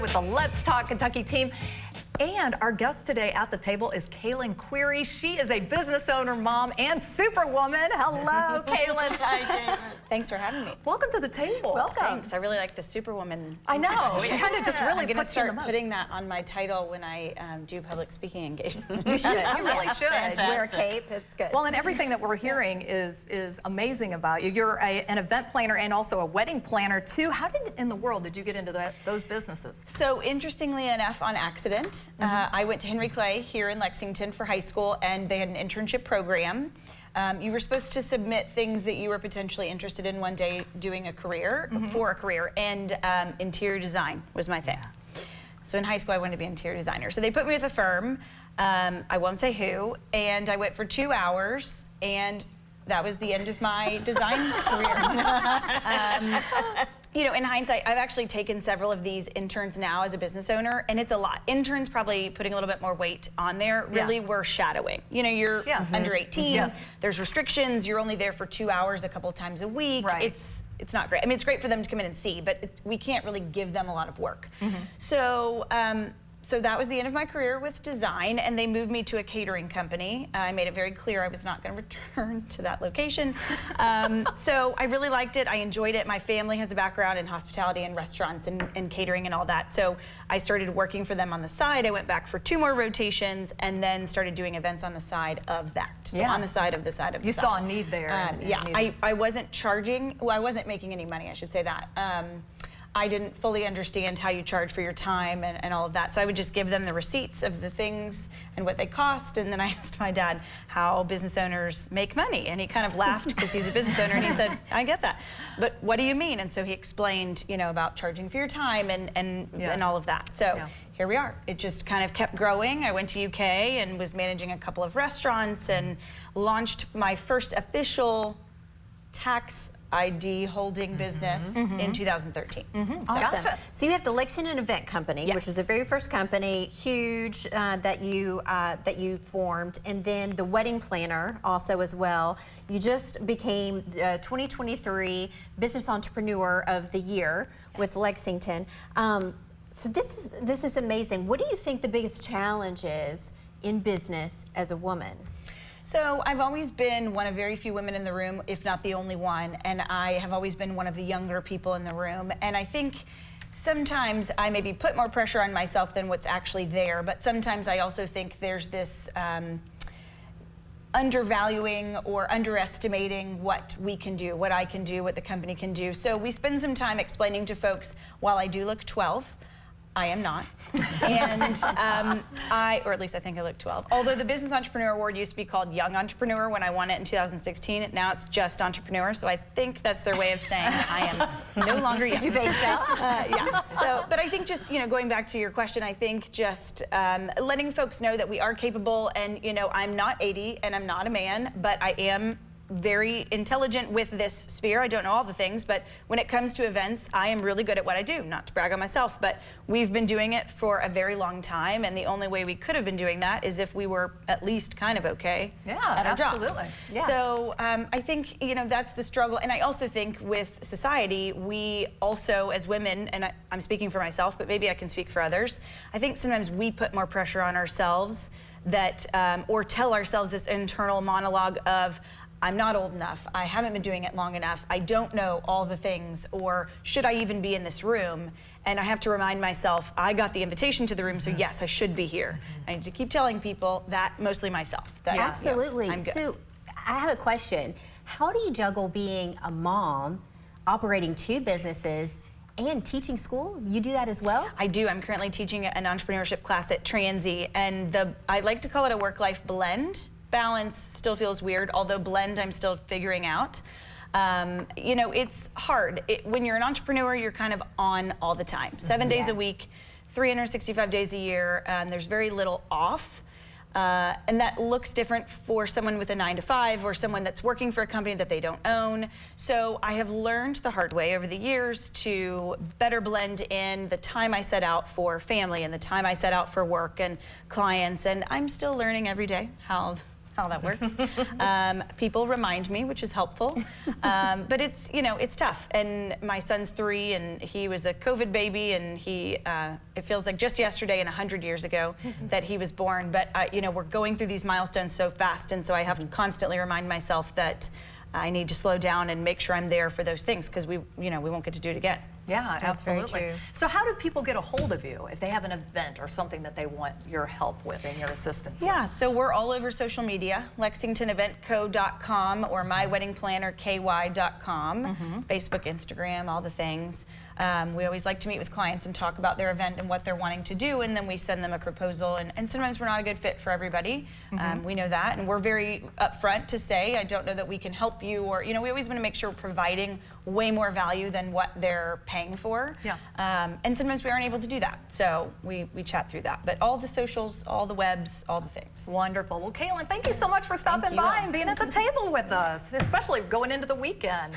with the Let's Talk Kentucky team. And our guest today at the table is Kaelyn Query. She is a business owner, mom, and superwoman. Hello, Kaelyn. Hi, Kaelyn. Thanks for having me. Welcome to the table. Welcome. Thanks. I really like the superwoman. I know. It kind of just really I'm puts you in the start mode. putting that on my title when I do public speaking engagements. You should. You really should. Fantastic. Wear a cape. It's good. Well, and everything that we're hearing is amazing about you. You're an event planner and also a wedding planner, too. How in the world did you get into those businesses? So interestingly enough, on accident, I went to Henry Clay here in Lexington for high school, and they had an internship program. You were supposed to submit things that you were potentially interested in one day doing a career, for a career, and interior design was my thing. So in high school, I wanted to be an interior designer. So they put me with a firm, I won't say who, and I went for 2 hours, and that was the end of my design career. You know, in hindsight, I've actually taken several of these interns now as a business owner, and it's a lot. Interns probably putting a little bit more weight on there. Really, we're shadowing. You know, you're under 18. There's restrictions. You're only there for 2 hours a couple of times a week. Right. It's not great. I mean, it's great for them to come in and see, but we can't really give them a lot of work. So, so that was the end of my career with design, and they moved me to a catering company. I made it very clear I was not going to return to that location. So I really liked it. I enjoyed it. My family has a background in hospitality and restaurants and catering and all that. So I started working for them on the side. I went back for 2 more rotations and then started doing events on the side of that. So on the side of the side of the You side. saw a need there. I wasn't charging, well, I wasn't making any money, I should say that. I didn't fully understand how you charge for your time and all of that. So I would just give them the receipts of the things and what they cost. And then I asked my dad how business owners make money. And he kind of laughed because he's a business owner. And he said, I get that. But what do you mean? And so he explained, you know, about charging for your time and all of that. So here we are. It just kind of kept growing. I went to UK and was managing a couple of restaurants and launched my first official tax ID holding business in 2013. Awesome. So you have the Lexington Event Company, which was the very first company, huge, that you formed, and then the Wedding Planner also as well. You just became the 2023 Business Entrepreneur of the Year with Lexington. So this is amazing. What do you think the biggest challenge is in business as a woman? So I've always been one of very few women in the room, if not the only one, and I have always been one of the younger people in the room. And I think sometimes I maybe put more pressure on myself than what's actually there, but sometimes I also think there's this undervaluing or underestimating what we can do, what I can do, what the company can do. So we spend some time explaining to folks, while I do look 12, I am not, and or at least I think I look 12. Although the Business Entrepreneur Award used to be called Young Entrepreneur when I won it in 2016, now it's just Entrepreneur, so I think that's their way of saying I am no longer young. You've aged out? So, but I think just, you know, going back to your question, I think just letting folks know that we are capable, and, you know, I'm not 80 and I'm not a man, but I am very intelligent with this sphere. I don't know all the things, but when it comes to events, I am really good at what I do. Not to brag on myself, but we've been doing it for a very long time, and the only way we could have been doing that is if we were at least kind of okay at our jobs. So I think, you know, that's the struggle. And I also think with society, we also, as women, and I'm speaking for myself, but maybe I can speak for others, I think sometimes we put more pressure on ourselves that, or tell ourselves this internal monologue of, I'm not old enough, I haven't been doing it long enough, I don't know all the things, or should I even be in this room? And I have to remind myself, I got the invitation to the room, so yes, I should be here. I need to keep telling people that, mostly myself. That, Absolutely. I'm good. So I have a question. How do you juggle being a mom, operating 2 businesses, and teaching school? You do that as well? I do. I'm currently teaching an entrepreneurship class at Transy, and I like to call it a work-life blend. Balance still feels weird, although blend I'm still figuring out. You know, it's hard. When you're an entrepreneur, you're kind of on all the time. 7 days a week, 365 days a year, there's very little off. And that looks different for someone with a 9-to-5 or someone that's working for a company that they don't own. So I have learned the hard way over the years to better blend in the time I set out for family and the time I set out for work and clients. And I'm still learning every day how how that works. People remind me, which is helpful. But it's, it's tough. And my son's 3, and he was a COVID baby, and it feels like just yesterday and 100 years ago that he was born. But, we're going through these milestones so fast, and so I have to constantly remind myself that I need to slow down and make sure I'm there for those things, because we won't get to do it again. Yeah, That's very absolutely. true. So how do people get a hold of you if they have an event or something that they want your help with and your assistance with? Yeah, so we're all over social media, LexingtonEventCo.com or MyWeddingPlannerKY.com, Facebook, Instagram, all the things. We always like to meet with clients and talk about their event and what they're wanting to do, and then we send them a proposal, and sometimes we're not a good fit for everybody. We know that, and we're very upfront to say, I don't know that we can help you, or, we always want to make sure we're providing way more value than what they're paying for. Yeah. And sometimes we aren't able to do that, so we chat through that. But all the socials, all the webs, all the things. Wonderful. Well, Kaelyn, thank you so much for stopping you. by and being at the table with us, especially going into the weekend.